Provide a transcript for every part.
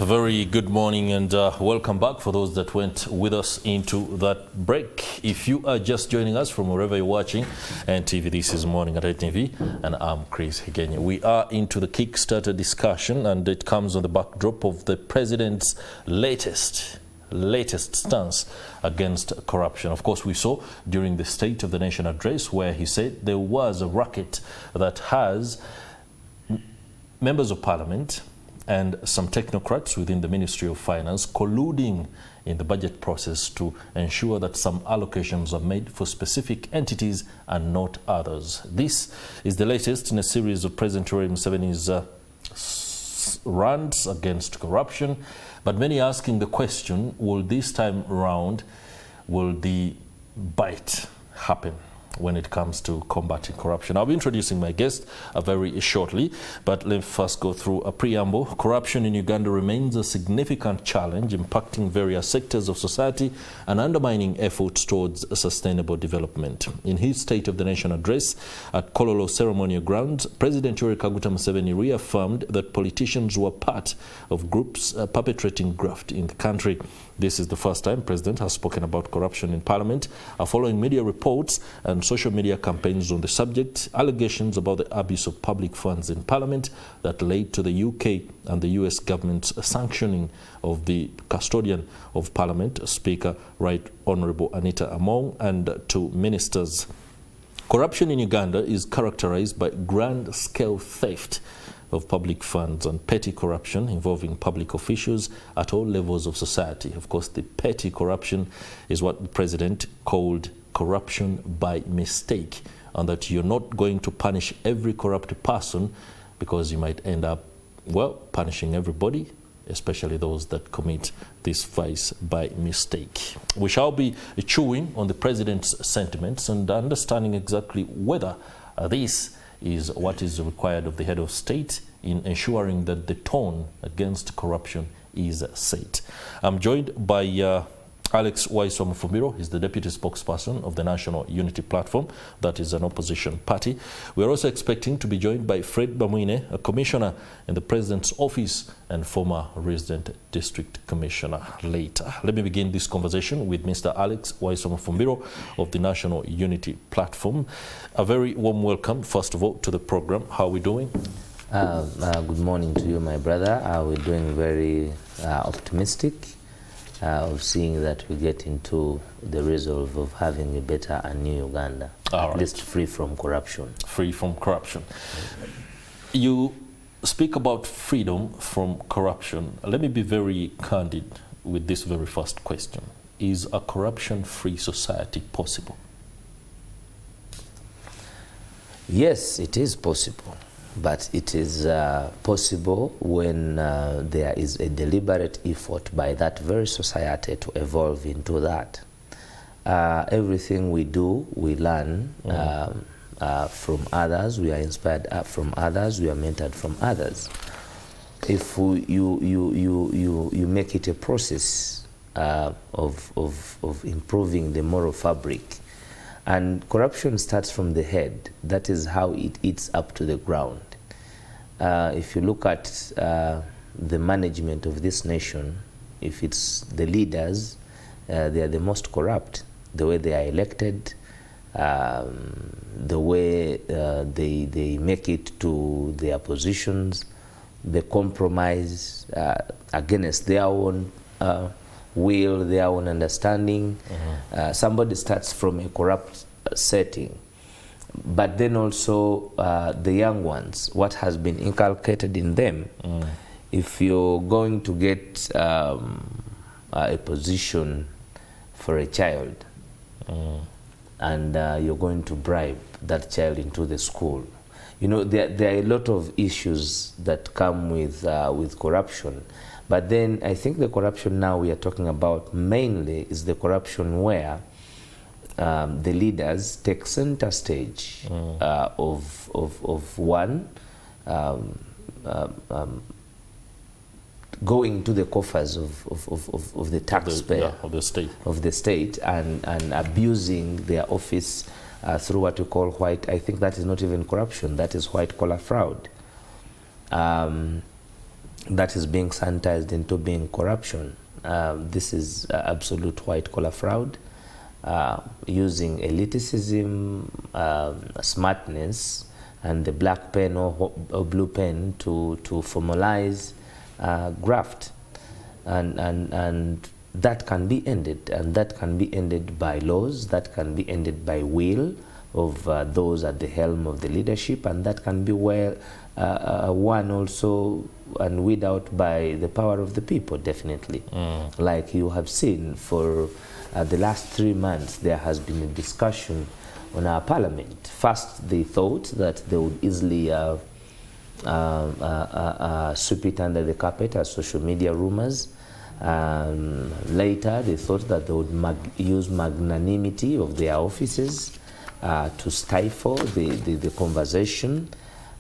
A very good morning and welcome back for those that went with us into that break. If you are just joining us from wherever you're watching NTV, this is Morning at NTV and I'm Chris Higenya. We are into the Kickstarter discussion and it comes on the backdrop of the president's latest stance against corruption. Of course, we saw during the State of the Nation address where he said there was a racket that has members of parliament and some technocrats within the Ministry of Finance colluding in the budget process to ensure that some allocations are made for specific entities and not others. This is the latest in a series of President Yoweri Museveni's rants against corruption, but many asking the question, will this time around, will the bite happen when it comes to combating corruption? I'll be introducing my guest very shortly, but let's first go through a preamble. Corruption in Uganda remains a significant challenge impacting various sectors of society and undermining efforts towards sustainable development. In his State of the Nation address at Kololo Ceremonial Grounds, President Yoweri Kaguta Museveni reaffirmed that politicians were part of groups perpetrating graft in the country. This is the first time President has spoken about corruption in Parliament, following media reports and social media campaigns on the subject, allegations about the abuse of public funds in Parliament that led to the UK and the US government's sanctioning of the custodian of Parliament, Speaker Right Honourable Anita Among, and two ministers. Corruption in Uganda is characterized by grand-scale theft of public funds and petty corruption involving public officials at all levels of society. Of course, the petty corruption is what the president called corruption by mistake, and that you're not going to punish every corrupt person because you might end up, well, punishing everybody, especially those that commit this vice by mistake. We shall be chewing on the president's sentiments and understanding exactly whether this is what is required of the head of state in ensuring that the tone against corruption is set. I'm joined by Alex Waisomufumbiro. He's the deputy spokesperson of the National Unity Platform, that is an opposition party. We're also expecting to be joined by Fred Bamwine, a commissioner in the President's office and former resident district commissioner, later. Let me begin this conversation with Mr. Alex Waisomufumbiro of the National Unity Platform. A very warm welcome, first of all, to the program. How are we doing? Good morning to you, my brother. We're doing very optimistic of seeing that we get into the resolve of having a better and new Uganda, at least free from corruption. Free from corruption. You speak about freedom from corruption. Let me be very candid with this very first question. Is a corruption-free society possible? Yes, it is possible. But it is possible when there is a deliberate effort by that very society to evolve into that. Everything we do, we learn from others, we are inspired from others, we are mentored from others. If you make it a process of improving the moral fabric, and corruption starts from the head. That is how it eats up to the ground. If you look at the management of this nation, if it's the leaders, they are the most corrupt. The way they are elected, the way they make it to their positions, the compromise against their own will, their own understanding. Somebody starts from a corrupt setting. But then also the young ones, what has been inculcated in them. If you're going to get a position for a child and you're going to bribe that child into the school, you know, there are a lot of issues that come with corruption. But then I think the corruption now we are talking about mainly is the corruption where the leaders take center stage of one going to the coffers of the taxpayer, of the state, and abusing their office through what you call white. I think that is not even corruption. That is white collar fraud. that is being sanitized into being corruption. This is absolute white-collar fraud, using elitism, smartness, and the black pen or blue pen to formalize graft. And that can be ended, and that can be ended by laws, that can be ended by will of those at the helm of the leadership, and that can be won also and weed out by the power of the people, definitely. Like you have seen for the last 3 months, there has been a discussion on our parliament. First, they thought that they would easily sweep it under the carpet as social media rumors. Later, they thought that they would use magnanimity of their offices to stifle the conversation.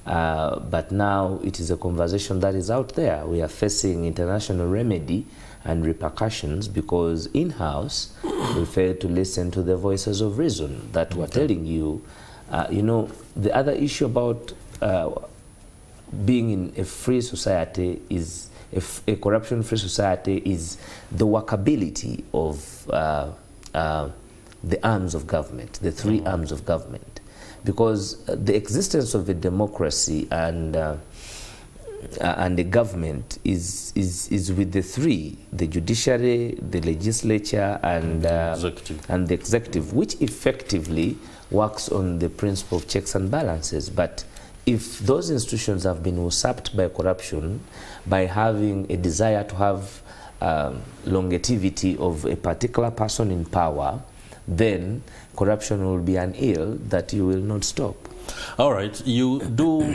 But now it is a conversation that is out there. We are facing international remedy and repercussions because in-house we failed to listen to the voices of reason that were telling you. You know, the other issue about being in a free society is, a corruption-free society, is the workability of the arms of government, the three arms of government. Because the existence of a democracy and the government is with the three: the judiciary, the legislature, and the executive, which effectively works on the principle of checks and balances. But if those institutions have been usurped by corruption, by having a desire to have longevity of a particular person in power, then corruption will be an ill that you will not stop. All right, you do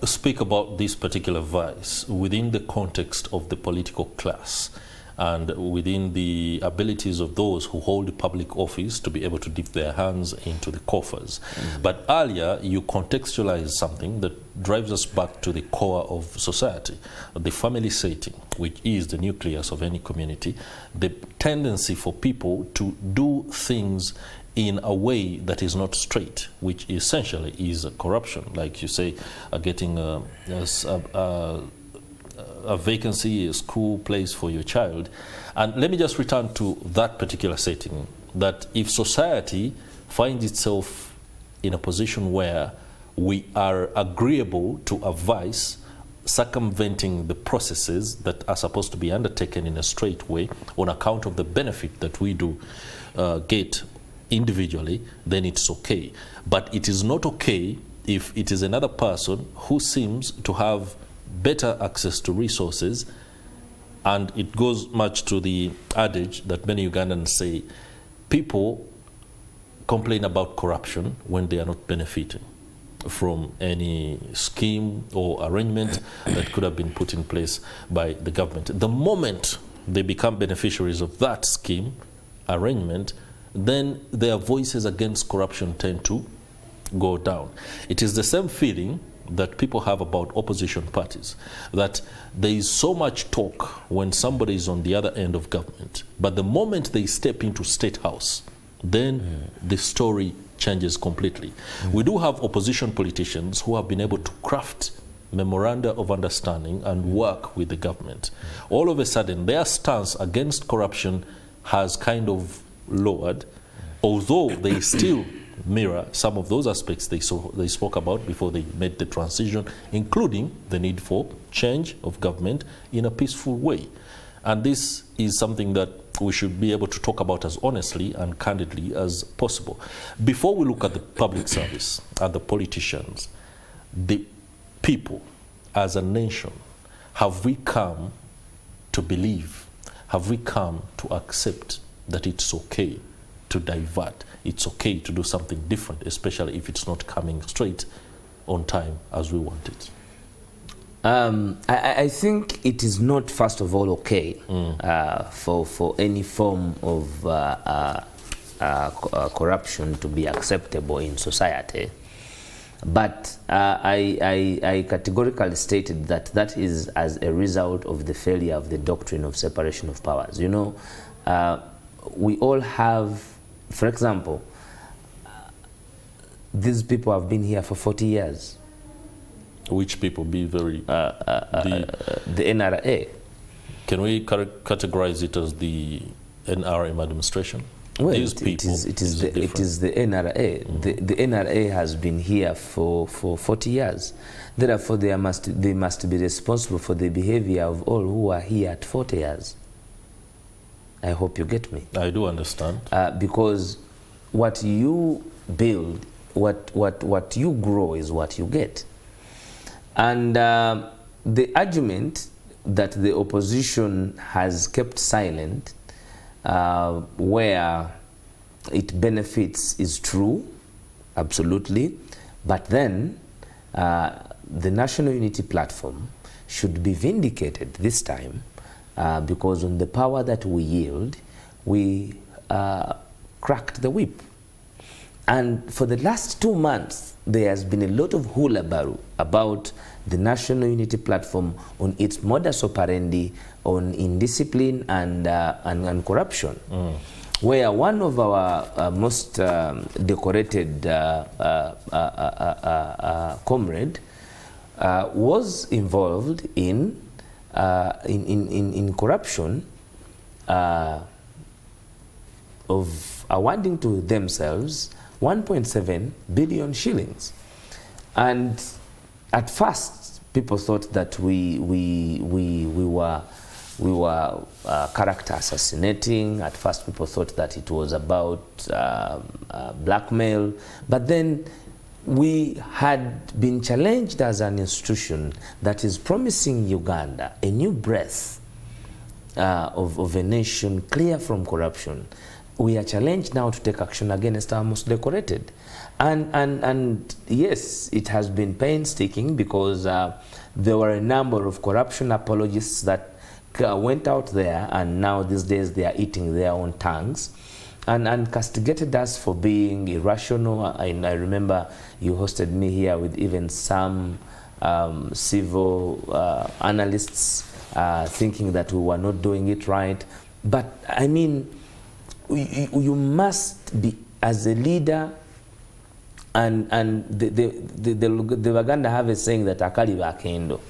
speak about this particular vice within the context of the political class and within the abilities of those who hold public office to be able to dip their hands into the coffers. But earlier, you contextualized something that drives us back to the core of society, the family setting, which is the nucleus of any community, the tendency for people to do things in a way that is not straight, which essentially is corruption. Like you say, getting a vacancy, a school place for your child. And let me just return to that particular setting, that if society finds itself in a position where we are agreeable to a vice, circumventing the processes that are supposed to be undertaken in a straight way on account of the benefit that we do get individually, then it's okay. But it is not okay if it is another person who seems to have better access to resources, and it goes much to the adage that many Ugandans say, people complain about corruption when they are not benefiting from any scheme or arrangement that could have been put in place by the government. The moment they become beneficiaries of that scheme, arrangement, then their voices against corruption tend to go down. It is the same feeling that people have about opposition parties, that there is so much talk when somebody is on the other end of government, but the moment they step into State House, then the story changes completely. We do have opposition politicians who have been able to craft memoranda of understanding and work with the government. All of a sudden, their stance against corruption has kind of lowered, although they still mirror some of those aspects they spoke about before they made the transition, including the need for change of government in a peaceful way. And this is something that we should be able to talk about as honestly and candidly as possible. Before we look at the public service and the politicians, the people as a nation, have we come to believe, have we come to accept that it's okay to divert, it's okay to do something different, especially if it's not coming straight on time as we want it? I think it is not, first of all, okay for any form of corruption to be acceptable in society. But I categorically stated that that is as a result of the failure of the doctrine of separation of powers. You know, we all have, for example, these people have been here for 40 years. Which people? Be very... the NRA. Can we categorize it as the NRM administration? Well, These it people, is the NRA. The NRA has been here for 40 years. Therefore, they must be responsible for the behavior of all who are here at 40 years. I hope you get me. I do understand. Because what you build, what you grow is what you get. And the argument that the opposition has kept silent where it benefits is true, absolutely. But then the National Unity Platform should be vindicated this time because on the power that we yield, we cracked the whip. And for the last 2 months, there has been a lot of hullabaloo about the National Unity Platform on its modus operandi on indiscipline and corruption, where one of our most decorated comrade was involved in corruption of awarding to themselves 1.7 billion shillings. And at first, people thought that we were character assassinating. At first, people thought that it was about blackmail. But then we had been challenged as an institution that is promising Uganda a new breath of a nation clear from corruption. We are challenged now to take action against our most decorated. And yes, it has been painstaking because there were a number of corruption apologists that went out there, and now these days they are eating their own tongues and castigated us for being irrational. I remember you hosted me here with even some civil analysts thinking that we were not doing it right. But I mean, you must be, as a leader, and the Waganda have a saying that akaliba akendo,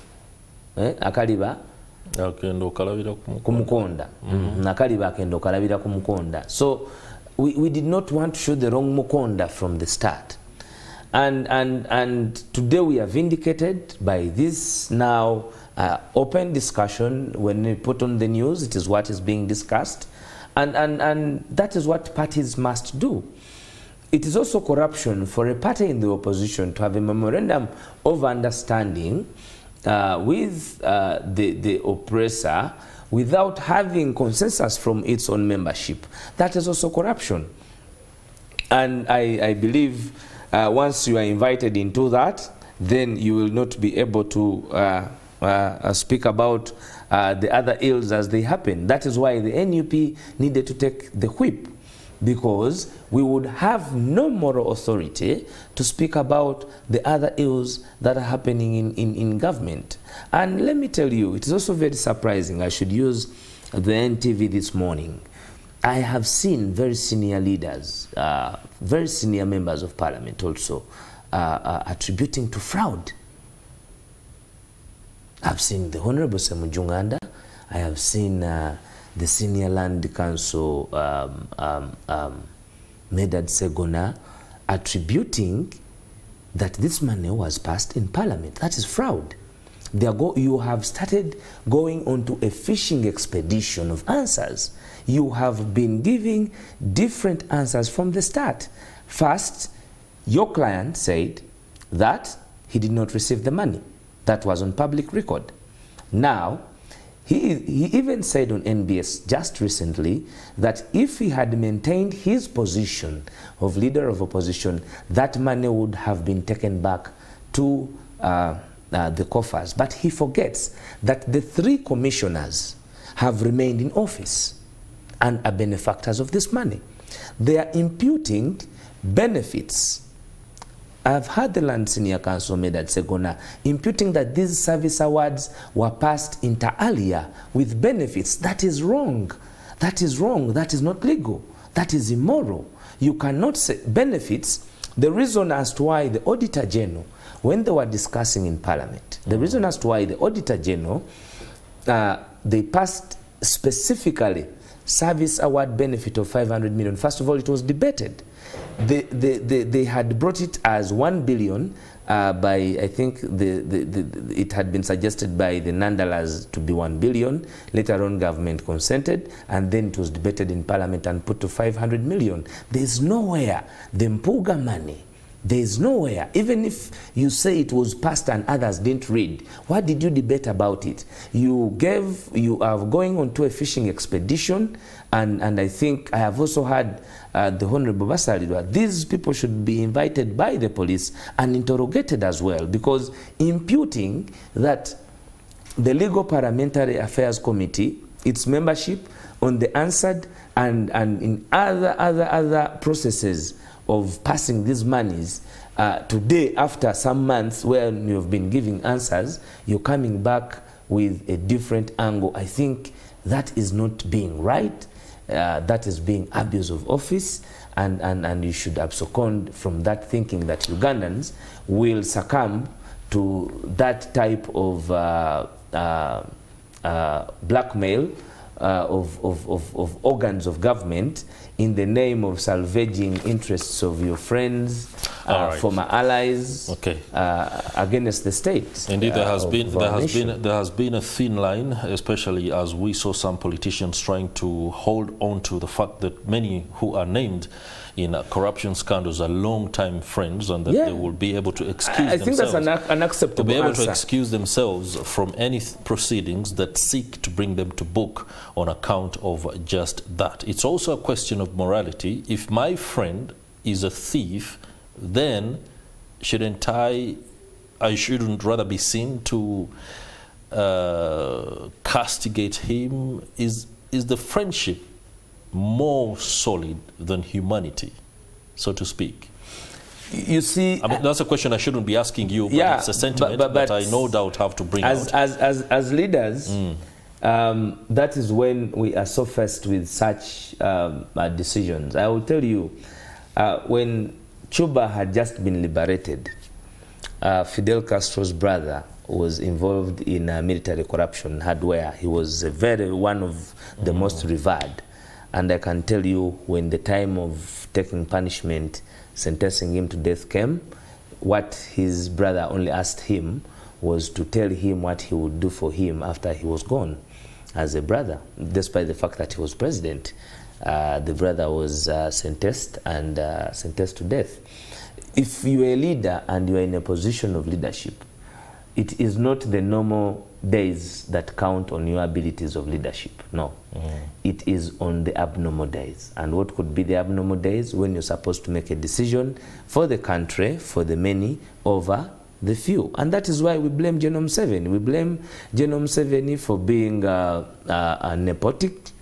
akaliba akendo kalabira kumukonda, akaliba akendo kalabira kumukonda. So we did not want to show the wrong mukonda from the start, and today we are vindicated by this now open discussion. When we put on the news, it is what is being discussed. And that is what parties must do. It is also corruption for a party in the opposition to have a memorandum of understanding with the oppressor without having consensus from its own membership. That is also corruption. And I believe once you are invited into that, then you will not be able to speak about the other ills as they happen. That is why the NUP needed to take the whip, because we would have no moral authority to speak about the other ills that are happening in government. And let me tell you, it is also very surprising. I should use the NTV this morning. I have seen very senior leaders, very senior members of parliament also attributing to fraud. I've seen the Honorable Semujunganda. I have seen the Senior Land Council, Medad Segona, attributing that this money was passed in Parliament. That is fraud. You have started going onto a fishing expedition of answers. You have been giving different answers from the start. First, your client said that he did not receive the money. That was on public record. Now, he even said on NBS just recently that if he had maintained his position of leader of opposition, that money would have been taken back to the coffers. But he forgets that the 3 commissioners have remained in office and are benefactors of this money. They are imputing benefits. I've heard the Land Senior Council Medad Segona imputing that these service awards were passed inter alia with benefits. That is wrong. That is wrong. That is not legal. That is immoral. You cannot say benefits. The reason as to why the Auditor General when they were discussing in Parliament, the reason as to why the Auditor General, they passed specifically service award benefit of 500 million. First of all, it was debated. They had brought it as 1 billion by, I think, it had been suggested by the Nandalas to be 1 billion. Later on, government consented, and then it was debated in Parliament and put to 500 million. There's nowhere the Mpuga money, there's nowhere, even if you say it was passed and others didn't read, what did you debate about it? You are going on to a fishing expedition, and I think I have also heard the Honorable Basalidwa, these people should be invited by the police and interrogated as well, because imputing that the Legal Parliamentary Affairs Committee, its membership on the answered and in other processes of passing these monies, today after some months when you have been giving answers, you're coming back with a different angle. I think that is not being right. That is being abuse of office, and you should abscond from that thinking that Ugandans will succumb to that type of blackmail of organs of government in the name of salvaging interests of your friends, former allies, against the state. Indeed, there has been a thin line, especially as we saw some politicians trying to hold on to the fact that many who are named in corruption scandals are long-time friends, and that they will be able to excuse themselves. I think that's an acceptable to be able answer. to excuse themselves from any proceedings that seek to bring them to book on account of just that. It's also a question of morality. If my friend is a thief, then shouldn't I shouldn't rather be seen to castigate him? Is the friendship more solid than humanity, so to speak? You see, I mean, that's a question I shouldn't be asking you, but it's a sentiment that I no doubt have to bring out. As leaders, that is when we are so faced with such decisions. I will tell you, when Cuba had just been liberated, Fidel Castro's brother was involved in military corruption hardware. He was one of the most revered. And I can tell you, when the time of taking punishment, sentencing him to death came, what his brother only asked him was to tell him what he would do for him after he was gone as a brother, despite the fact that he was president. The brother was sentenced to death. If you are a leader and you are in a position of leadership, it is not the normal days that count on your abilities of leadership. No. It is on the abnormal days. And what could be the abnormal days? When you're supposed to make a decision for the country, for the many, over the few. And that is why we blame Genome 7. We blame Genome 7 for being nepotic.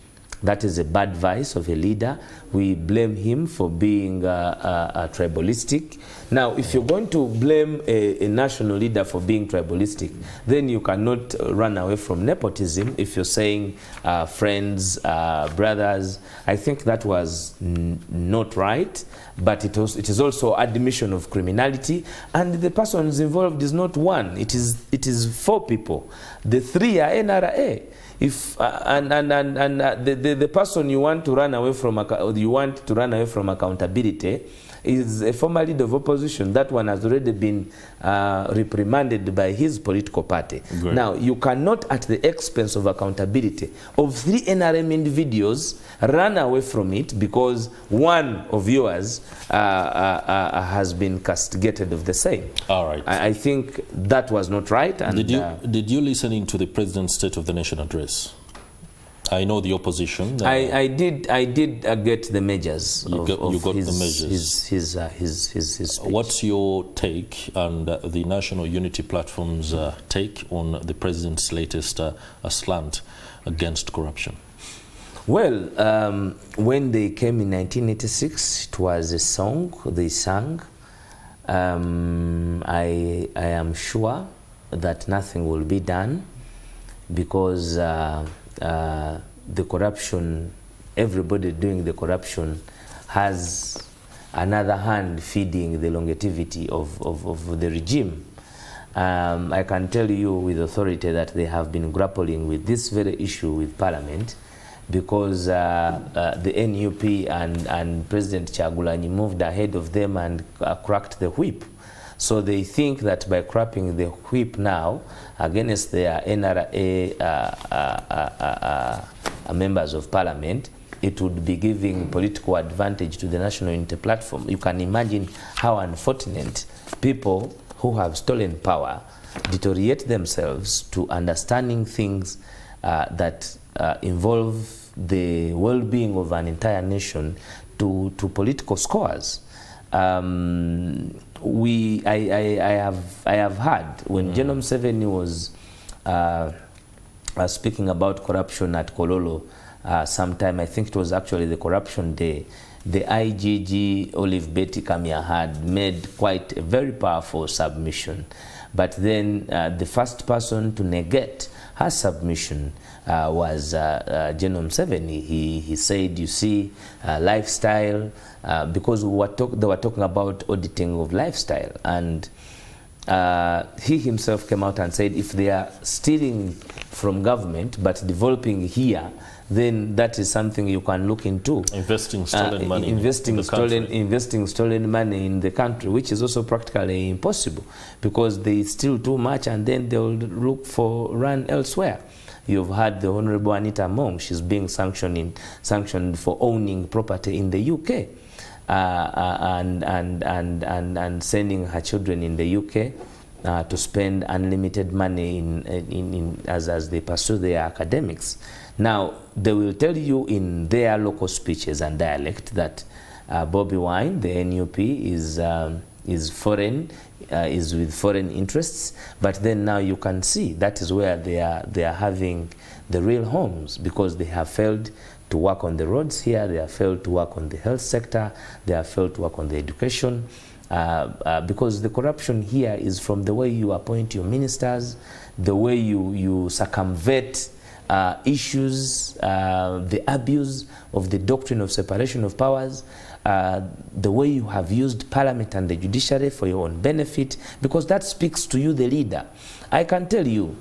That is a bad vice of a leader. We blame him for being tribalistic. Now, if you're going to blame a national leader for being tribalistic, then you cannot run away from nepotism. If you're saying friends, brothers, I think that was not right. But it is also admission of criminality, and the persons involved is not one. It is 4 people. The 3 are NRA. If the person you want to run away from accountability is a former leader of opposition. That one has already been reprimanded by his political party. Great. Now, you cannot, at the expense of accountability of 3 NRM individuals, run away from it because one of yours has been castigated of the same. All right. I think that was not right. And did you listen to the President's State of the Nation address? I know the opposition. I did get the measures. You got the measures. His speech. What's your take and the National Unity Platform's take on the President's latest slant against corruption? Well, when they came in 1986, it was a song they sang. I am sure that nothing will be done because the corruption, everybody doing the corruption has another hand feeding the longevity of the regime. I can tell you with authority that they have been grappling with this very issue with Parliament, because the NUP and President Chagulanyi moved ahead of them and cracked the whip. So they think that by cracking the whip now against their NRA members of Parliament, it would be giving political advantage to the National Unity Platform. You can imagine how unfortunate people who have stolen power deteriorate themselves to understanding things that involve the well-being of an entire nation to political scores. I have heard when General Museveni was speaking about corruption at Kololo sometime, I think it was actually the corruption day, the IGG Olive Betty Kamia had made quite a very powerful submission. But then the first person to negate her submission was General Museveni. He said, you see, lifestyle, because they were talking about auditing of lifestyle. And he himself came out and said, if they are stealing from government but developing here, then that is something you can look into. Investing stolen money investing stolen money in the country, which is also practically impossible, because they steal too much and then they'll look for run elsewhere. You've had the Honorable Anita Mong, she's being sanctioned for owning property in the UK and sending her children in the UK to spend unlimited money as they pursue their academics. Now, they will tell you in their local speeches and dialect that Bobby Wine, the NUP, is foreign, is with foreign interests. But then now you can see that is where they are having the real homes, because they have failed to work on the roads here, they have failed to work on the health sector, they have failed to work on the education. Because the corruption here is from the way you appoint your ministers, the way you circumvent issues, the abuse of the doctrine of separation of powers, the way you have used Parliament and the judiciary for your own benefit, because that speaks to you, the leader. I can tell you,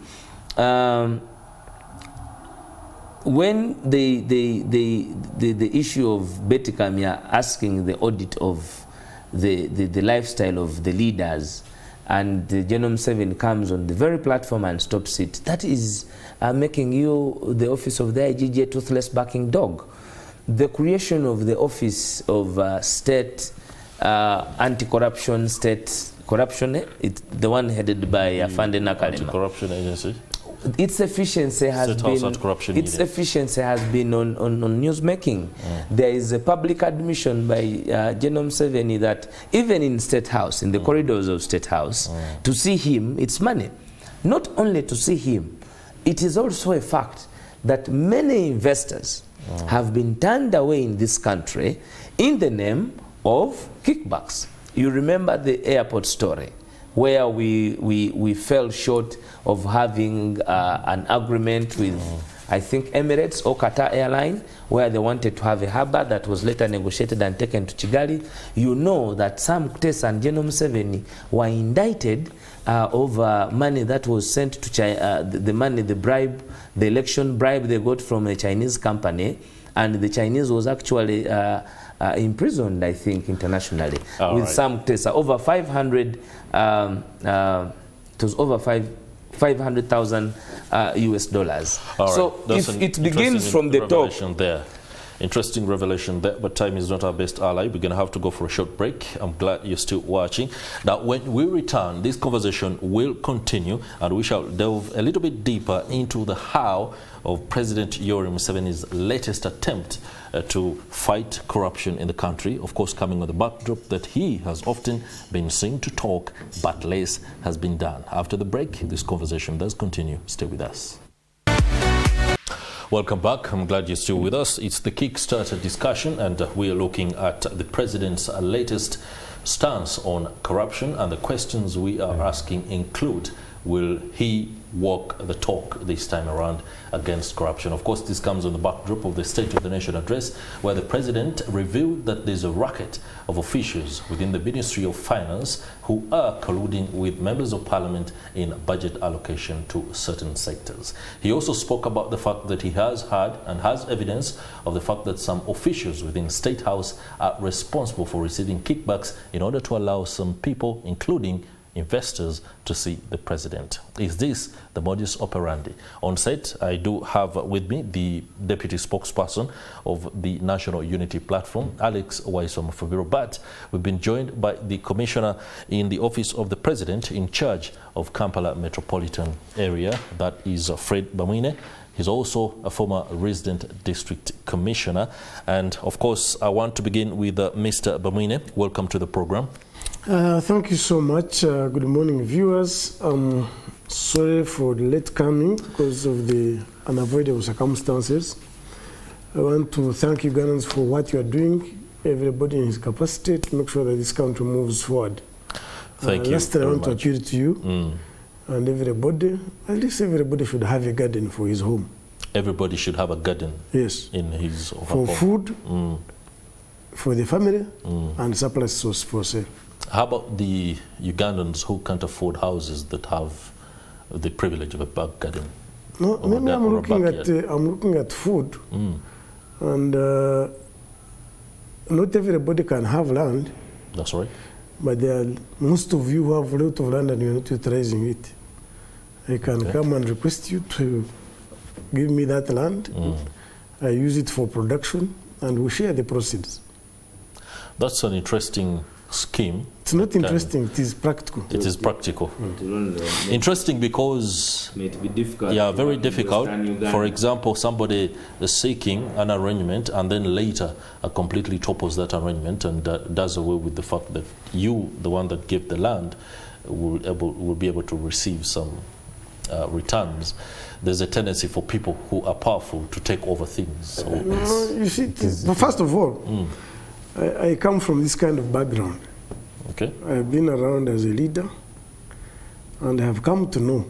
when the issue of Betty Kamia asking the audit of the lifestyle of the leaders, and the General Museveni comes on the very platform and stops it, that is making you, the office of the IGG, a toothless barking dog. The creation of the office of state anti-corruption, state corruption, the one headed by Afande Nakalema. Anti-corruption agency. Its efficiency has been on newsmaking. There is a public admission by General Museveni that even in State House, in the corridors of State House, to see him, it's money. Not only to see him, it is also a fact that many investors have been turned away in this country in the name of kickbacks. You remember the airport story, where we fell short of having an agreement with, I think, Emirates or Qatar Airline, where they wanted to have a harbour that was later negotiated and taken to Kigali. You know that Sam Kutesa and General Museveni were indicted over money that was sent to China, the money, the bribe, the election bribe they got from a Chinese company, and the Chinese was actually imprisoned, I think, internationally. With Sam Kutesa, over 500, it was over 500,000 US dollars. So if it begins from the top. There. Interesting revelation there, but time is not our best ally. We're going to have to go for a short break. I'm glad you're still watching. Now, when we return, this conversation will continue, and we shall delve a little bit deeper into the how of President Yoweri Museveni's latest attempt to fight corruption in the country, of course coming with the backdrop that he has often been seen to talk, but less has been done. After the break, this conversation does continue. Stay with us. Welcome back. I'm glad you're still with us. It's the Kickstarter discussion, and we are looking at the President's latest stance on corruption, and the questions we are asking include: will he walk the talk this time around against corruption. Of course, this comes on the backdrop of the State of the Nation address, where the president revealed that there's a racket of officials within the Ministry of Finance who are colluding with members of parliament in budget allocation to certain sectors. He also spoke about the fact that he has had and has evidence of the fact that some officials within State House are responsible for receiving kickbacks in order to allow some people, including investors, to see the president. Is this the modus operandi? On set, I do have with me the deputy spokesperson of the National Unity Platform, Alex Waisom-Fubiro, but we've been joined by the commissioner in the office of the president in charge of Kampala metropolitan area, that is Fred Bamwine. He's also a former resident district commissioner. And of course, I want to begin with Mr. Bamwine. Welcome to the program. Thank you so much. Good morning, viewers. Sorry for the late coming because of the unavoidable circumstances. I want to thank Ugandans for what you are doing, everybody in his capacity, to make sure that this country moves forward. Thank you. Lastly, I want to appeal to you and everybody, at least everybody should have a garden for his home. Everybody should have a garden. Yes. In his or her for home. Food, for the family, and surplus source for sale. How about the Ugandans who can't afford houses that have the privilege of a back garden? No, maybe I'm looking at food, and not everybody can have land. That's right. But there are most of you who have a lot of land and you're not utilizing it. I can come and request you to give me that land. I use it for production, and we share the proceeds. That's an interesting scheme. It's not interesting, it is practical. It is practical. Interesting because, yeah, very difficult. For example, somebody is seeking an arrangement and then later completely topples that arrangement and does away with the fact that you, the one that gave the land, will be able to receive some returns. There's a tendency for people who are powerful to take over things. So you see, first of all, I come from this kind of background. Okay. I've been around as a leader, and I have come to know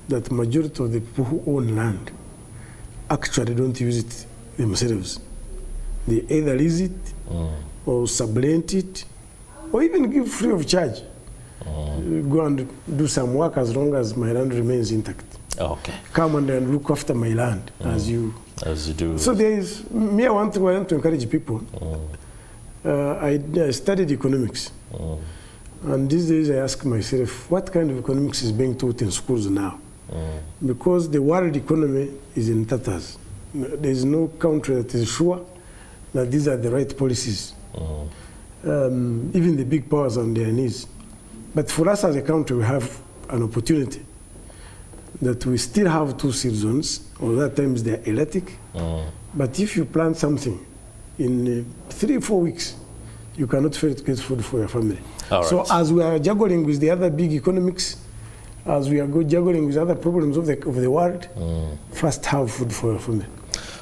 that the majority of the people who own land actually don't use it themselves. They either lease it or sublent it, or even give free of charge. Go and do some work as long as my land remains intact. Okay. Come and look after my land as you do. So there is me. I want to encourage people. I studied economics, and these days I ask myself, what kind of economics is being taught in schools now? Because the world economy is in tatters. There is no country that is sure that these are the right policies. Even the big powers on their knees. But for us as a country, we have an opportunity that we still have two seasons, or at times they're erratic. But if you plant something, in 3 or 4 weeks, you cannot fail to get food for your family. So as we are juggling with the other big economics, as we are juggling with other problems of the world, first have food for your family.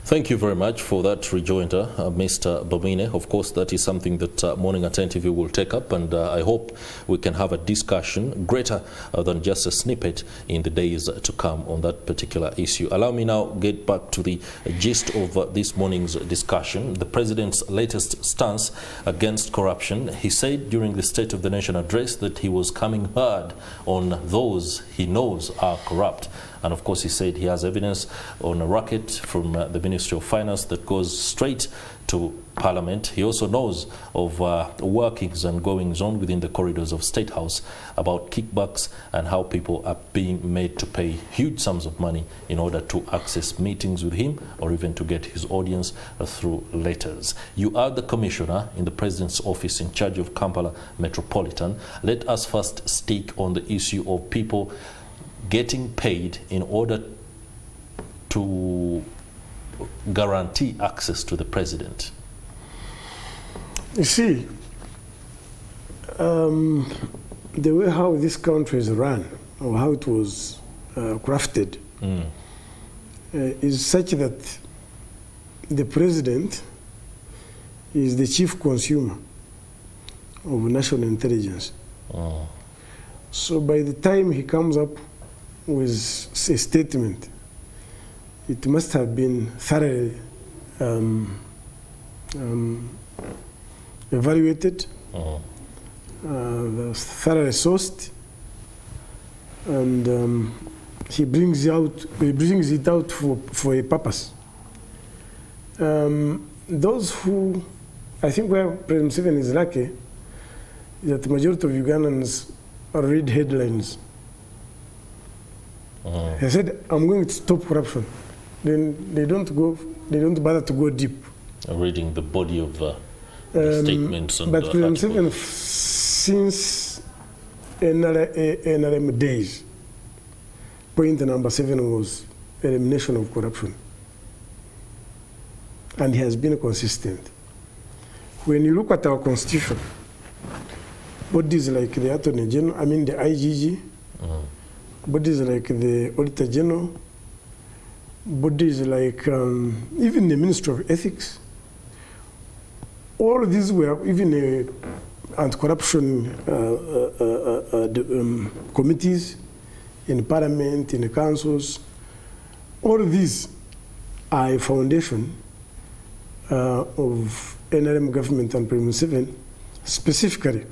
Thank you very much for that rejoinder, Mr. Bamwine. Of course, that is something that Morning at NTV will take up, and I hope we can have a discussion greater than just a snippet in the days to come on that particular issue. Allow me now get back to the gist of this morning's discussion. The president's latest stance against corruption. He said during the State of the Nation address that he was coming hard on those he knows are corrupt. And of course, he said he has evidence on a racket from the Ministry of Finance that goes straight to Parliament. He also knows of workings and goings on within the corridors of State House about kickbacks and how people are being made to pay huge sums of money in order to access meetings with him or even to get his audience through letters. You are the commissioner in the President's office in charge of Kampala Metropolitan. Let us first stick on the issue of people getting paid in order to guarantee access to the president. You see, the way how this country is run, or how it was crafted, is such that the president is the chief consumer of national intelligence. So by the time he comes up with a statement, it must have been thoroughly evaluated, thoroughly sourced, and he brings it out for a purpose. Those who, I think where President Museveni is lucky, is that the majority of Ugandans read headlines. He said, I'm going to stop corruption. Then they don't bother to go deep. Reading the body of the statements and but President articles. Museveni, since NRM days, point number 7 was elimination of corruption. And he has been consistent. When you look at our constitution, bodies like the Attorney General, I mean the IGG, bodies like the Auditor General, bodies like even the Ministry of Ethics, all these were even anti-corruption committees in Parliament, in the councils. All these are a foundation of NRM government and President Museveni specifically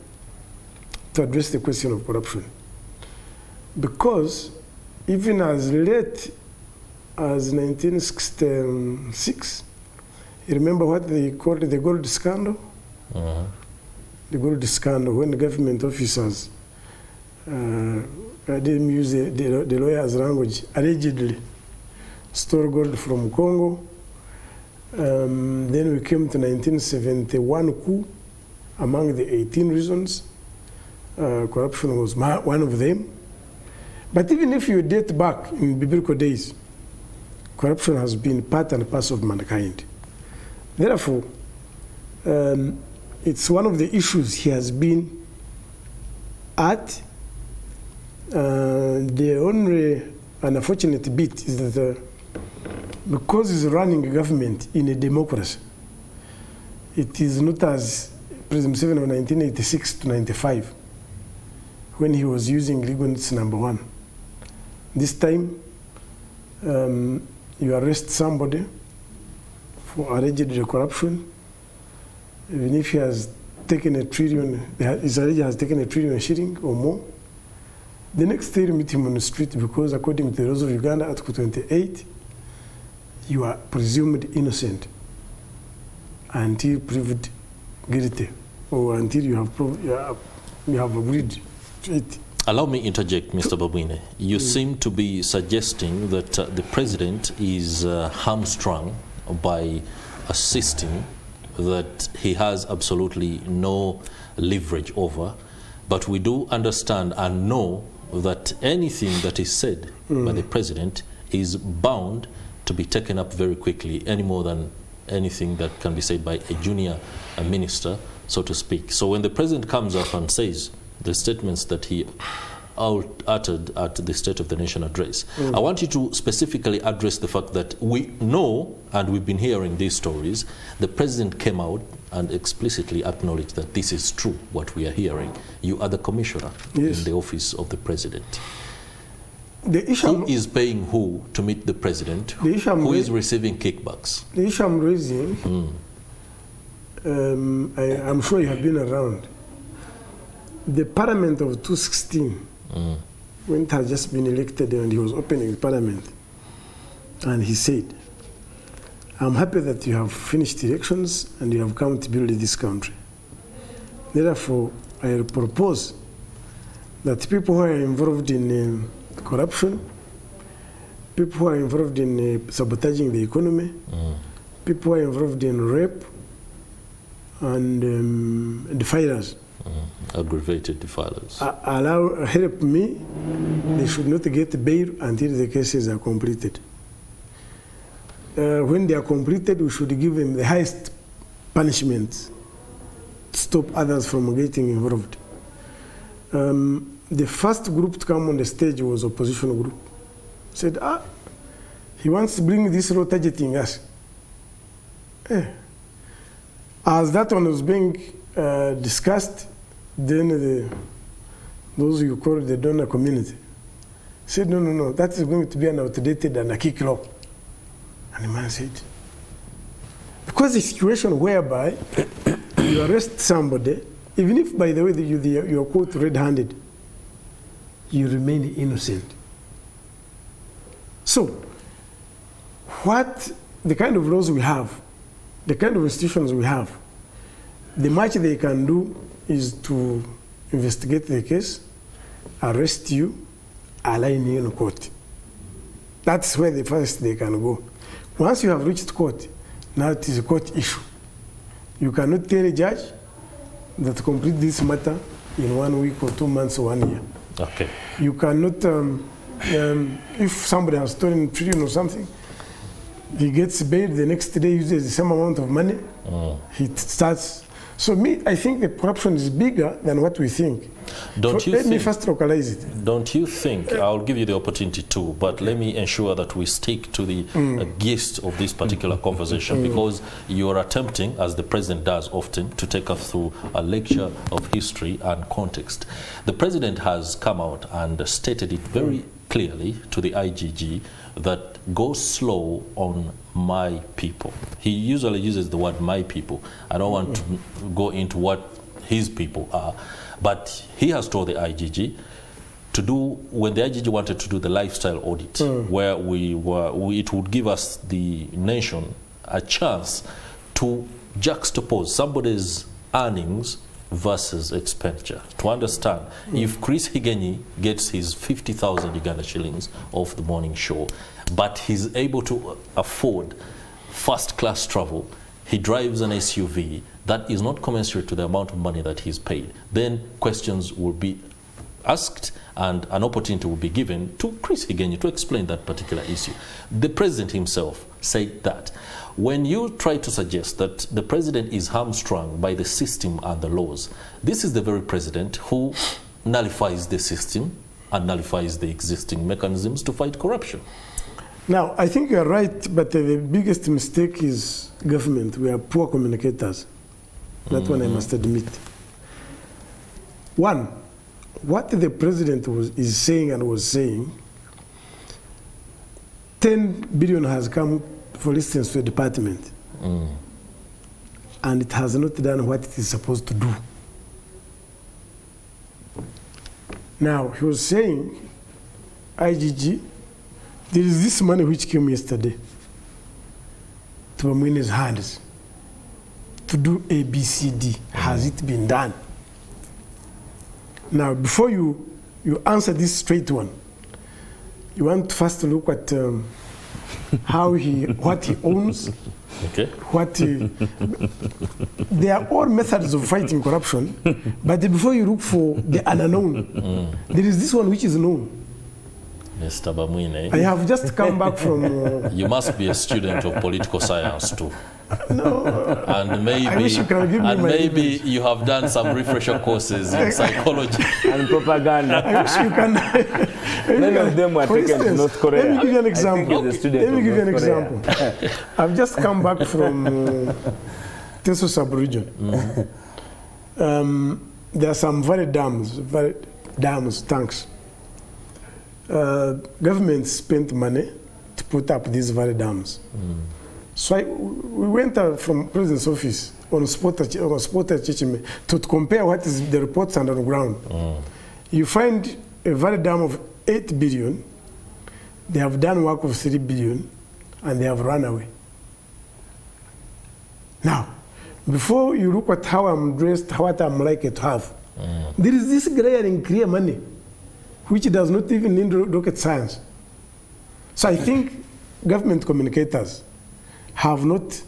to address the question of corruption. Because even as late as 1966, you remember what they called the gold scandal? The gold scandal, when the government officers, I didn't use the lawyer's language, allegedly stole gold from Congo. Then we came to 1971 coup. Among the 18 reasons, corruption was one of them. But even if you date back in biblical days, corruption has been part and parcel of mankind. Therefore, it's one of the issues he has been at. The only unfortunate bit is that because he's running a government in a democracy, it is not as President Museveni of 1986 to 95, when he was using legal notice number 1. This time, you arrest somebody for alleged corruption, even if he has taken $1 trillion, his alleged has taken $1 trillion shilling or more. The next day you meet him on the street because according to the laws of Uganda, Article 28, you are presumed innocent until proved guilty, or until you have agreed to it. Allow me interject, Mr. Babwine. You seem to be suggesting that the president is hamstrung by a system that he has absolutely no leverage over, but we do understand and know that anything that is said by the president is bound to be taken up very quickly, any more than anything that can be said by a junior minister, so to speak. So when the president comes up and says the statements that he uttered at the State of the Nation address, I want you to specifically address the fact that we know, and we've been hearing these stories, the president came out and explicitly acknowledged that this is true, what we are hearing. You are the commissioner in the office of the president. The issue who is paying who to meet the president? Who is receiving kickbacks? The issue I'm raising, I'm sure you have been around. The Parliament of 2016, when it had just been elected and he was opening the Parliament, and he said, I'm happy that you have finished elections and you have come to build this country. Therefore, I propose that people who are involved in corruption, people who are involved in sabotaging the economy, people who are involved in rape and defilers, aggravated defilers, help me. They should not get bail until the cases are completed. When they are completed, we should give them the highest punishment to stop others from getting involved. The first group to come on the stage was opposition group. Said, he wants to bring this law targeting us. As that one was being discussed, then those you call the donor community said, no, no, no, that is going to be an outdated and a kick law. And the man said, because the situation whereby you arrest somebody, even if, by the way, you are caught red-handed, you remain innocent. So, what the kind of laws we have, the kind of institutions we have, the much they can do is to investigate the case, arrest you, align you in court. That's where the first they can go. Once you have reached court, now it is a court issue. You cannot tell a judge that complete this matter in 1 week or 2 months or 1 year. Okay. You cannot, if somebody has stolen trillion or something, he gets bailed, the next day uses the same amount of money, he starts. So I think the corruption is bigger than what we think. Let me first localize it. Don't you think, I'll give you the opportunity too, but let me ensure that we stick to the gist of this particular conversation, because you're attempting, as the president does often, to take us through a lecture of history and context. The president has come out and stated it very clearly to the IGG that go slow on my people. He usually uses the word my people. I don't want to go into what his people are, but he has told the IGG to do, when the IGG wanted to do the lifestyle audit, where it would give us, the nation, a chance to juxtapose somebody's earnings versus expenditure, to understand if Chris Higenyi gets his 50,000 Uganda shillings off the morning show, but he's able to afford first-class travel, he drives an SUV that is not commensurate to the amount of money that he's paid, then questions will be asked and an opportunity will be given to Chris Higenyi to explain that particular issue. The president himself said that. When you try to suggest that the president is hamstrung by the system and the laws, this is the very president who nullifies the system and nullifies the existing mechanisms to fight corruption. Now, I think you're right, but the biggest mistake is government. We are poor communicators. That one I must admit. One, what the president is saying and was saying, 10 billion has come, for instance, to a department, and it has not done what it is supposed to do. Now, he was saying, IGG, there is this money which came yesterday to Bamwini's hands to do ABCD. Has it been done? Now, before you answer this straight one, you want to first look at what he owns, they are all methods of fighting corruption, but before you look for the unknown, there is this one which is known. Mr. Bamwine, I have just come back from... you must be a student of political science too. No. And maybe you have done some refresher courses in psychology and propaganda. I wish you can. Many of them were taken to North Korea. Let me give you an example. I've just come back from Teso sub-region. There are some very dams, tanks. Government spent money to put up these very dams. So we went from President's office on spot to compare what is the reports on the ground. You find a very dam of 8 billion, they have done work of 3 billion, and they have run away. Now, before you look at how I'm dressed, what I'm likely to have, there is this glaring clear money, which does not even need rocket science. So I think government communicators have not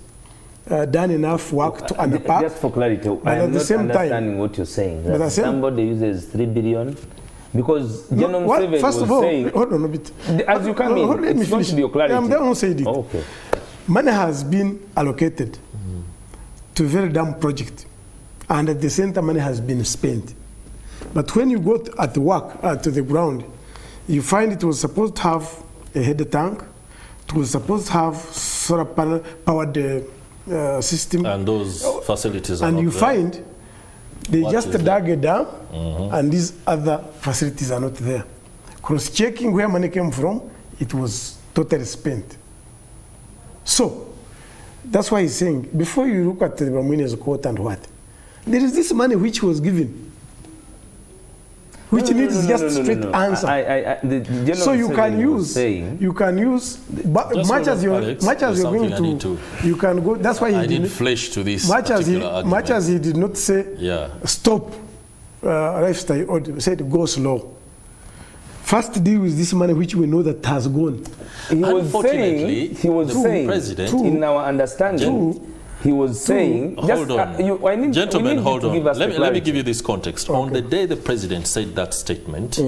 done enough work to unpack. Just for clarity, I am not understanding what you're saying. That somebody uses 3 billion, because General Museveni was saying... Hold on a bit. As you come in, it's not to be your clarity. I'm the one who said it. Okay. Money has been allocated to a very damn project, and at the same time money has been spent. But when you go at the work, to the ground, you find it was supposed to have a header tank, it was supposed to have solar panel powered system. And those facilities are and not you there. find they just dug a dam, and these other facilities are not there. cross-checking where money came from, it was totally spent. So, that's why he's saying, before you look at the Bamwini's quote and what, there is this money which was given, which needs just straight answer. The so you can use, much as you're going to, you can go. That's why he didn't flesh to this. Much as he did not say, stop lifestyle, or said go slow. First deal with this money which we know that has gone. He was saying, President, in our understanding, he was saying, hold on. Gentlemen, hold on. Let me give you this context. Okay. On the day the president said that statement,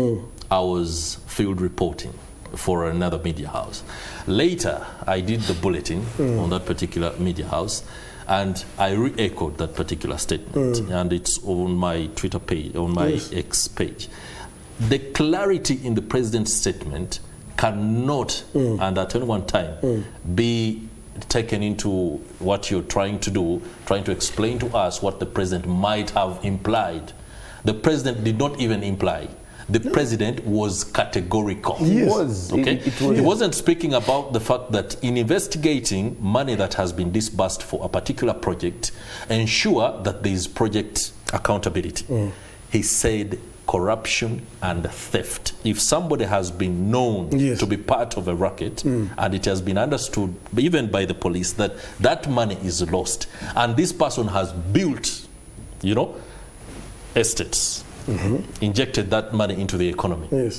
I was field reporting for another media house. Later, I did the bulletin on that particular media house, and I re-echoed that particular statement, and it's on my Twitter page, on my X page. The clarity in the president's statement cannot, and at any one time, be taken into what you're trying to do, trying to explain to us what the president might have implied. The president did not even imply. The president was categorical. Yes. He was. Okay? He wasn't speaking about the fact that in investigating money that has been disbursed for a particular project, ensure that there is project accountability. He said corruption and theft. If somebody has been known to be part of a racket, and it has been understood even by the police that that money is lost, and this person has built, you know, estates, injected that money into the economy,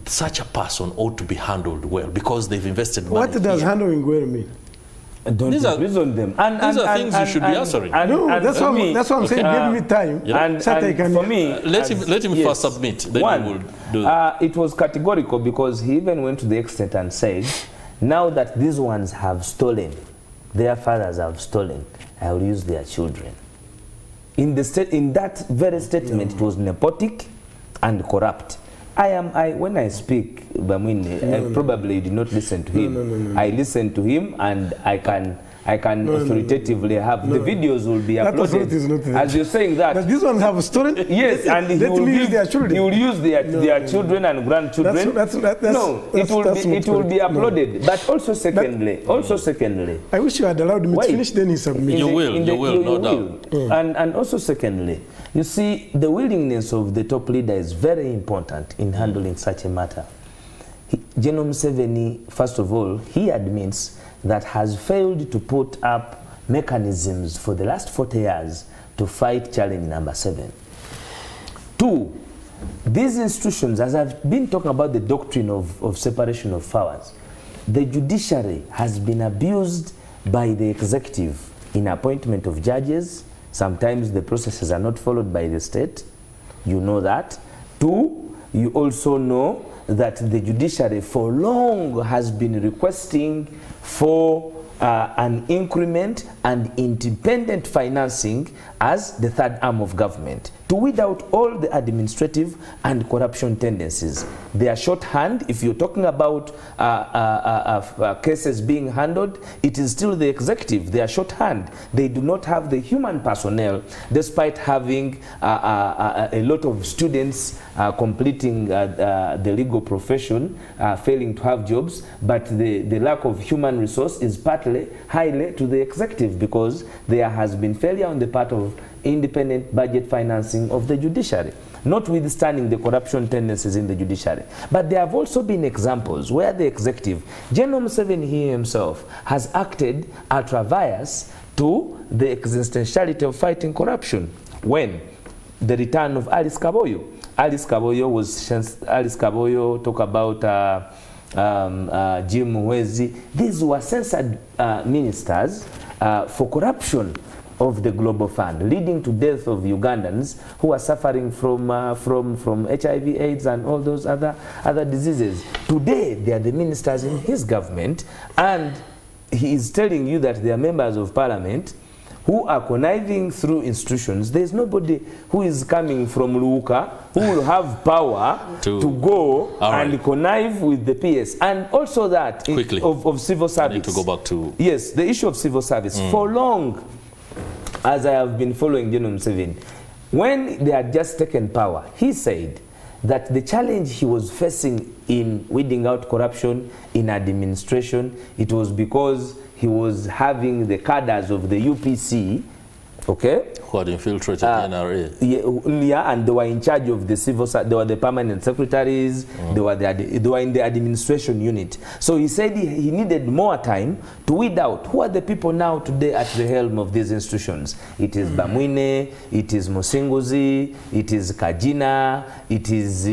such a person ought to be handled well, because they've invested money. What does handling well mean? These are them. These are things you should be answering. No, that's what I'm saying. Give me time. And for me, let him first submit. Then one, we will do that. It was categorical, because he even went to the extent and said, now that these ones have stolen, their fathers have stolen, I will use their children. In that very statement, it was nepotic and corrupt. When I speak, Bamwini, probably did not listen to him. I listened to him, and I can authoritatively have the videos will be uploaded. As you're saying that. But these ones have stolen? Yes, and he will use their children. He will use their children and grandchildren. It will be uploaded. But also secondly, I wish you had allowed me to finish, then he submit. You will, no doubt. And also secondly, you see, the willingness of the top leader is very important in handling such a matter. General Museveni, first of all, he admits that has failed to put up mechanisms for the last 40 years to fight challenge number 7. 2, these institutions, as I've been talking about the doctrine of separation of powers, the judiciary has been abused by the executive in appointment of judges. Sometimes the processes are not followed by the state. You know that. 2, you also know that the judiciary for long has been requesting for an increment and independent financing as the third arm of government to weed out all the administrative and corruption tendencies. They are shorthand. If you're talking about cases being handled, it is still the executive. They are shorthand. They do not have the human personnel, despite having a lot of students completing the legal profession, failing to have jobs, but the lack of human resource is partly highly to the executive, because there has been failure on the part of independent budget financing of the judiciary, notwithstanding the corruption tendencies in the judiciary. But there have also been examples where the executive, General Museveni himself, has acted ultra-vires to the existentiality of fighting corruption. When the return of Alice Kaboyo. Alice Kaboyo talk about Jim Mwezi. These were censored ministers for corruption of the Global Fund, leading to death of Ugandans who are suffering from HIV/AIDS and all those other diseases. Today, they are the ministers in his government, and he is telling you that they are members of parliament who are conniving through institutions. There is nobody who is coming from Luuka who will have power to go and connive with the PS. And also that of civil service. I need to go back to... Yes, the issue of civil service. For long, as I have been following General Museveni, when they had just taken power, he said that the challenge he was facing in weeding out corruption in administration, it was because he was having the cadres of the UPC, okay, who had infiltrated the NRA. Yeah, and they were in charge of the civil, they were the permanent secretaries, they were in the administration unit. So he said he needed more time to weed out who are the people now today at the helm of these institutions. It is Bamwine, it is Musinguzi, it is Kajina, it is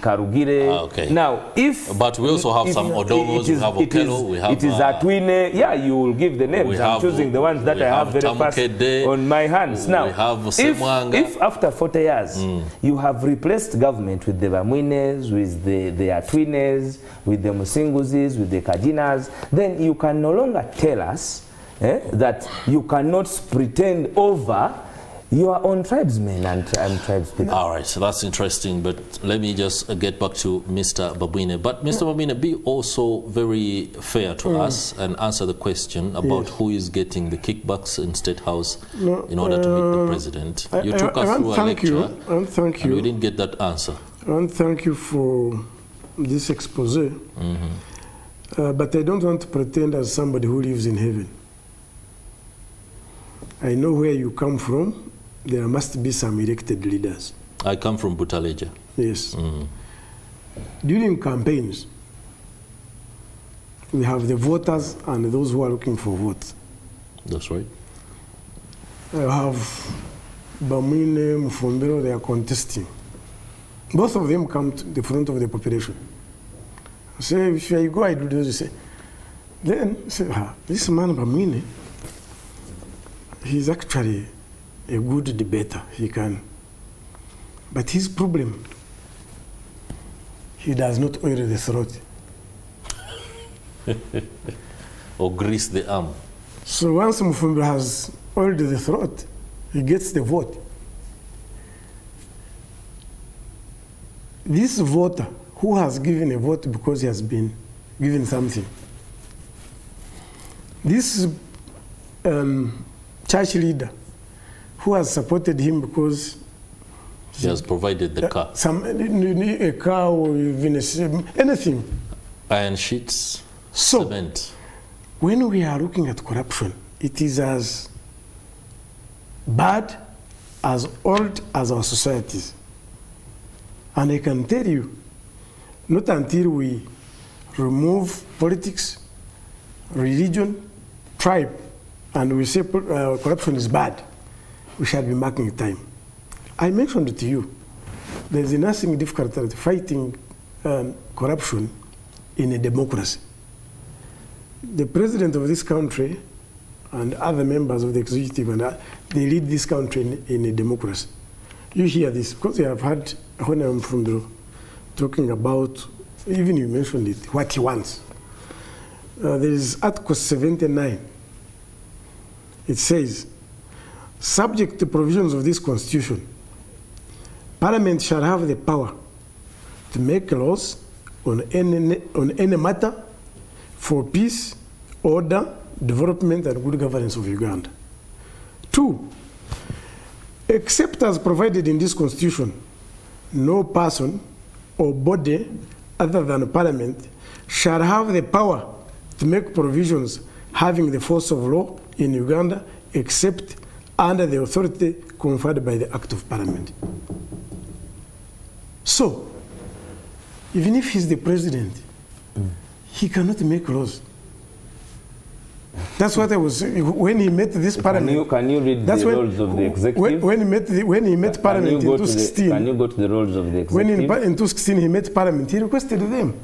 Karugire. Okay. Now, but we also have some Odongos, we have Okello, we have... It is Atwine, yeah, you will give the names. I'm choosing the ones that I have very fast on my hands. Now, if after 40 years you have replaced government with the Bamwines, with the Atwines, with the Musinguzis, with the Kajinas, then you can no longer tell us that you cannot pretend over your own tribesmen and tribespeople. All right, so that's interesting, but let me just get back to Mr. Babwine. But Mr. Babwine, be also very fair to us and answer the question about who is getting the kickbacks in State House in order to meet the president. You took us through a lecture, and we didn't get that answer. I want to thank you for this expose, but I don't want to pretend as somebody who lives in heaven. I know where you come from. There must be some elected leaders. I come from Butaleja. Yes. During campaigns, we have the voters and those who are looking for votes. That's right. I have Bamwine, Mufumbiro, they are contesting. Both of them come to the front of the population. I say, if I go, I do this. You say, then say, this man Bamwine, he's actually a good debater, he can. But his problem, he does not oil the throat. Or grease the arm. So once Mufumbi has oiled the throat, he gets the vote. This voter who has given a vote because he has been given something, this church leader who has supported him because he has provided the car. A car or even anything. Iron sheets, cement. When we are looking at corruption, it is as bad, as old as our societies. And I can tell you, not until we remove politics, religion, tribe, and we say corruption is bad, we shall be marking time. I mentioned it to you. There's nothing difficult at fighting corruption in a democracy. The president of this country and other members of the executive, and they lead this country in a democracy. You hear this, because you have heard when I'm from the talking about, even you mentioned it, what he wants. There is Article 79. It says, subject to provisions of this Constitution, Parliament shall have the power to make laws on any matter for peace, order, development, and good governance of Uganda. 2, except as provided in this Constitution, no person or body other than Parliament shall have the power to make provisions having the force of law in Uganda except under the authority conferred by the Act of Parliament. So, even if he's the president, he cannot make laws. That's what I was saying. When he met this parliament. Can you read the roles of the executive? When he met parliament in 2016. Can you go to the roles of the executive? When in 2016 he met parliament, he requested them,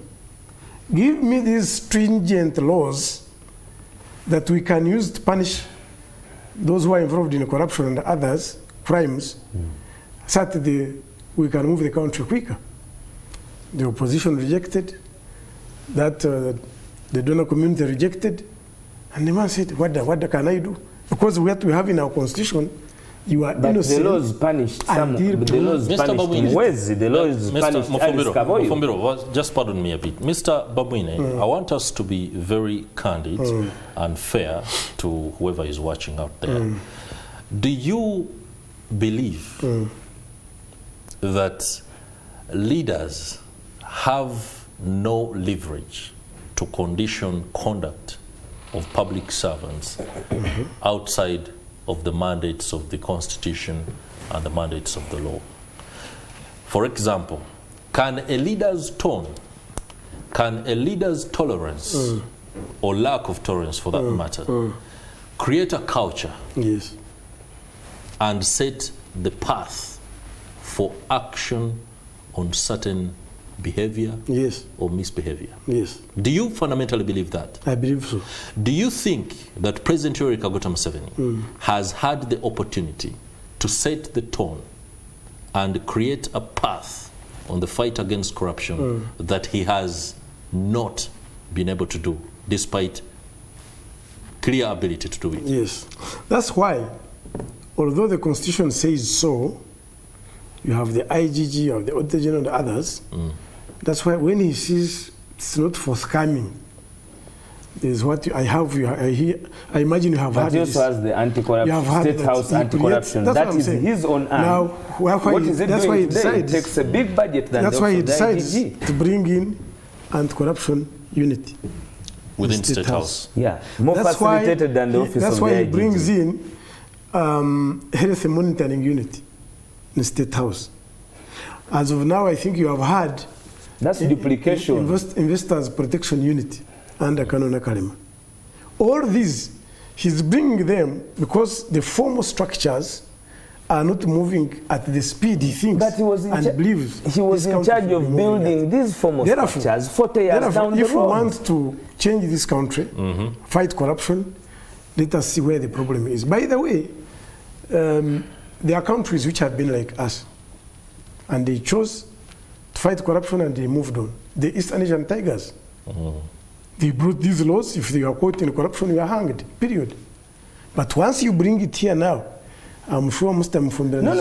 give me these stringent laws that we can use to punish those who are involved in corruption and others, crimes, so that we can move the country quicker. The opposition rejected, that the donor community rejected, and the man said, what can I do? Because what we have in our constitution, you are innocent. The laws punished some. The laws punished Mwezi. The laws punished Mufumbiro, just pardon me a bit. Mr. Babwine, I want us to be very candid and fair to whoever is watching out there. Do you believe that leaders have no leverage to condition conduct of public servants outside of the mandates of the Constitution and the mandates of the law. For example, can a leader's tone, can a leader's tolerance, or lack of tolerance for that matter, create a culture and set the path for action on certain behavior or misbehavior? Do you fundamentally believe that? I believe so. Do you think that President Yoweri Kaguta Museveni has had the opportunity to set the tone and create a path on the fight against corruption that he has not been able to do, despite clear ability to do it? Yes. That's why, although the Constitution says so, you have the IGG, you have the Auditor General and others. That's why when he sees it's not forthcoming, there's what I have. I imagine you have but had this. But also has the anti-corruption, State House anti-corruption. That is his own arm. Now, what is it doing today? It takes a big budget than that's why he decides IGG to bring in anti-corruption unit within State House. Yeah, more facilitated than the office of the IGG. That's why he brings in health monitoring unit in State House. As of now, I think you have had that's duplication. Investors Protection Unit under Kanona Kalema. All these, he's bringing them because the formal structures are not moving at the speed he thinks but he was and believes. He was in charge of building these formal structures 40 years down the road. If we want to change this country, fight corruption, let us see where the problem is. By the way, there are countries which have been like us, and they chose to fight corruption and they moved on. The East Asian Tigers, they brought these laws. If you are caught in corruption, you are hanged, period. But once you bring it here now, I'm sure Muslim from the No.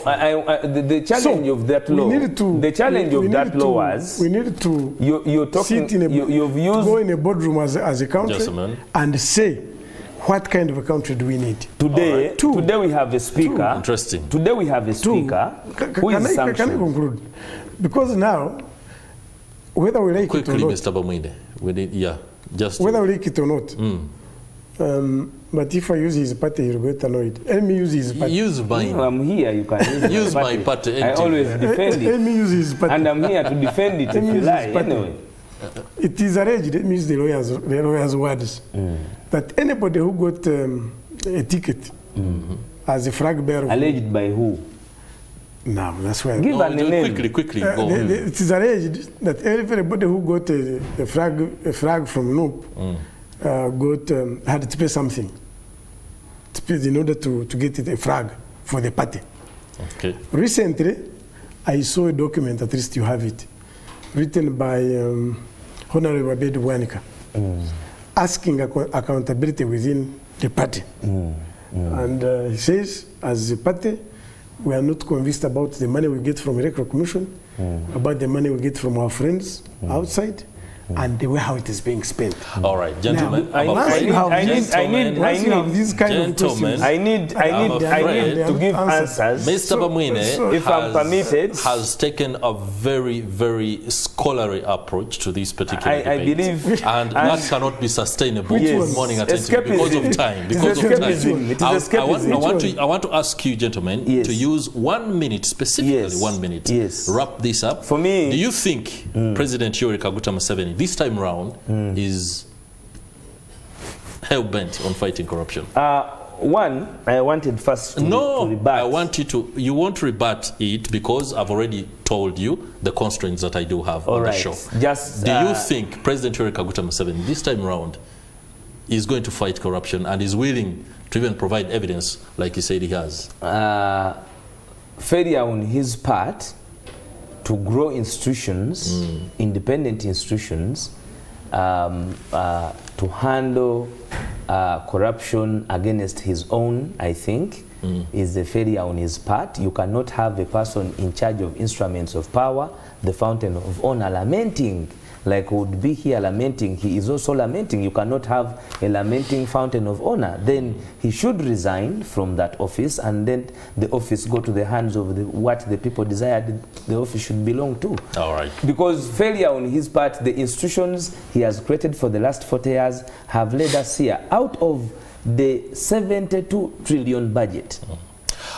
The challenge of that law. The challenge of that law was we need to you're talking. Go in a boardroom as a country and say what kind of a country do we need. Today, today we have a speaker. Interesting. Today we have a speaker who is sanctioned. Can I conclude? Because now, whether we like quickly, it or not, Mr. Bamwine, we need, just whether we like it or not. But if I use his party, he'll get annoyed. Let me use his party. Use mine. No, I'm here. You can use my party. I always defend it. Let me use his party. And I'm here to defend it if you lie. Anyway. It is alleged, let me use the lawyer's words, that anybody who got a ticket as a flag bearer. Alleged by who? No, that's why. Give an name. Quickly, go. It is alleged that everybody who got a flag from NUP had to pay something in order to get a flag for the party. Okay. Recently, I saw a document, at least you have it, written by Honorable Abed Wanika, asking accountability within the party. And he says, as a party, we are not convinced about the money we get from the Electoral Commission, about the money we get from our friends outside, and the way how it is being spent. All right, gentlemen. I need to give answers. Mr. Bamwine, if I'm permitted, has taken a very, very scholarly approach to this particular debate. I believe, and that cannot be sustainable in Morning at NTV because of time. Because of time. I want to ask you, gentlemen, to use 1 minute, specifically 1 minute, wrap this up. For me, do you think President Yoweri Kaguta Museveni this time round is hell-bent on fighting corruption? One, I wanted first to rebut. I want you to, you won't rebut it because I've already told you the constraints that I do have on the show. Do you think President Yoweri Kaguta Museveni this time round is going to fight corruption and is willing to even provide evidence like he said he has? Failure on his part to grow institutions, independent institutions, to handle corruption against his own, I think, is a failure on his part. You cannot have a person in charge of instruments of power, the fountain of honor, lamenting like would be here lamenting, he is also lamenting. You cannot have a lamenting fountain of honor. Then he should resign from that office, and then the office go to the hands of what the people desired the office should belong to. All right. Because failure on his part, the institutions he has created for the last 40 years have led us here. Out of the 72 trillion budget,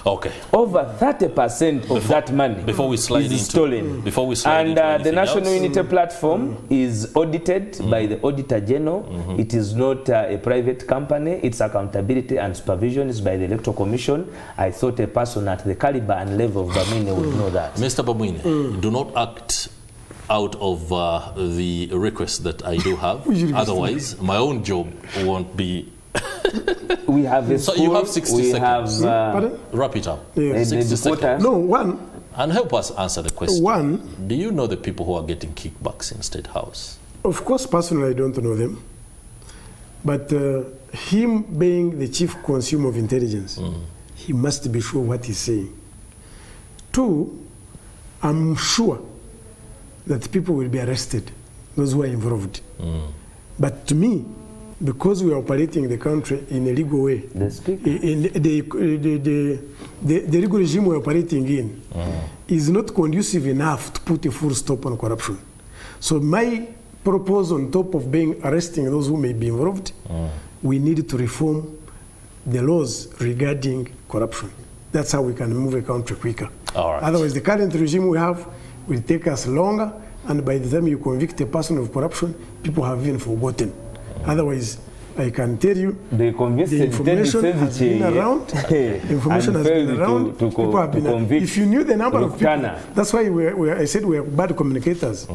okay, over 30% of that money before we slide is into, stolen. Before we slide and into the National else. Unity Platform is audited by the Auditor General. It is not a private company. Its accountability and supervision is by the Electoral Commission. I thought a person at the caliber and level of Bamwine would know that. Mr. Bamwine, do not act out of the request that I do have. Otherwise, my own job won't be... We have a so school, you have 60 seconds. Wrap it up. Yeah. 60 seconds. No, one. And help us answer the question. One. Do you know the people who are getting kickbacks in State House? Of course, personally, I don't know them. But him being the chief consumer of intelligence, he must be sure what he's saying. Two, I'm sure that people will be arrested, those who are involved. But to me, because we are operating the country in a legal way, the legal regime we're operating in is not conducive enough to put a full stop on corruption. So my proposal, on top of arresting those who may be involved, we need to reform the laws regarding corruption. That's how we can move a country quicker. All right. Otherwise, the current regime we have will take us longer, and by the time you convict a person of corruption, people have even forgotten. Otherwise, I can tell you, the information has been around. Information has been around. People have been. If you knew the number of people, that's why I said we are bad communicators.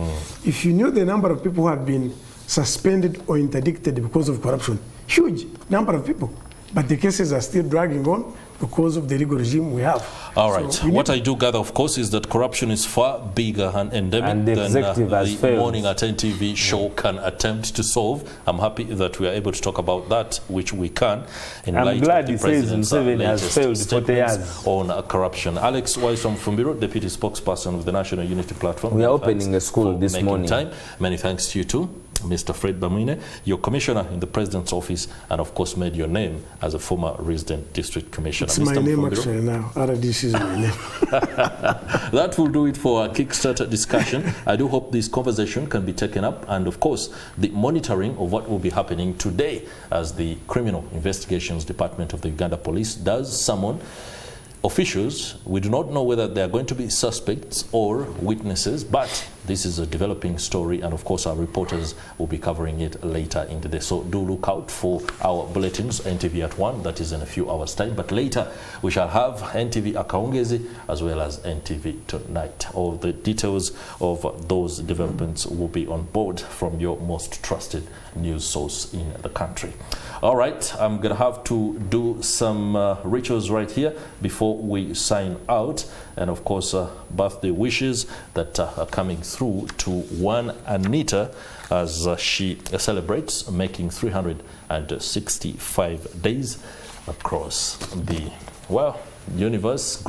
If you knew the number of people who have been suspended or interdicted because of corruption, huge number of people, but the cases are still dragging on because of the legal regime we have. All right. So what I do gather, of course, is that corruption is far bigger and endemic than the Morning at NTV show can attempt to solve. I'm happy that we are able to talk about that, which we can, in light of the President's latest statements on corruption. Alex Waisom Fumbiro, Deputy Spokesperson of the National Unity Platform. We are opening a school this morning. Many thanks to you too, Mr. Fred Bamwine, your commissioner in the President's office, and of course made your name as a former resident district commissioner. It's my name actually now. RDC is my name. That will do it for our Kickstarter discussion. I do hope this conversation can be taken up, and of course the monitoring of what will be happening today as the Criminal Investigations Department of the Uganda Police does summon officials. We do not know whether they are going to be suspects or witnesses, but this is a developing story, and of course our reporters will be covering it later in the day. So do look out for our bulletins, NTV at 1, that is in a few hours' time. But later we shall have NTV Akaongezi as well as NTV Tonight. All the details of those developments will be on board from your most trusted news source in the country. All right, I'm going to have to do some rituals right here before we sign out. And of course, birthday wishes that are coming through to one Anita as she celebrates making 365 days across the, well, universe.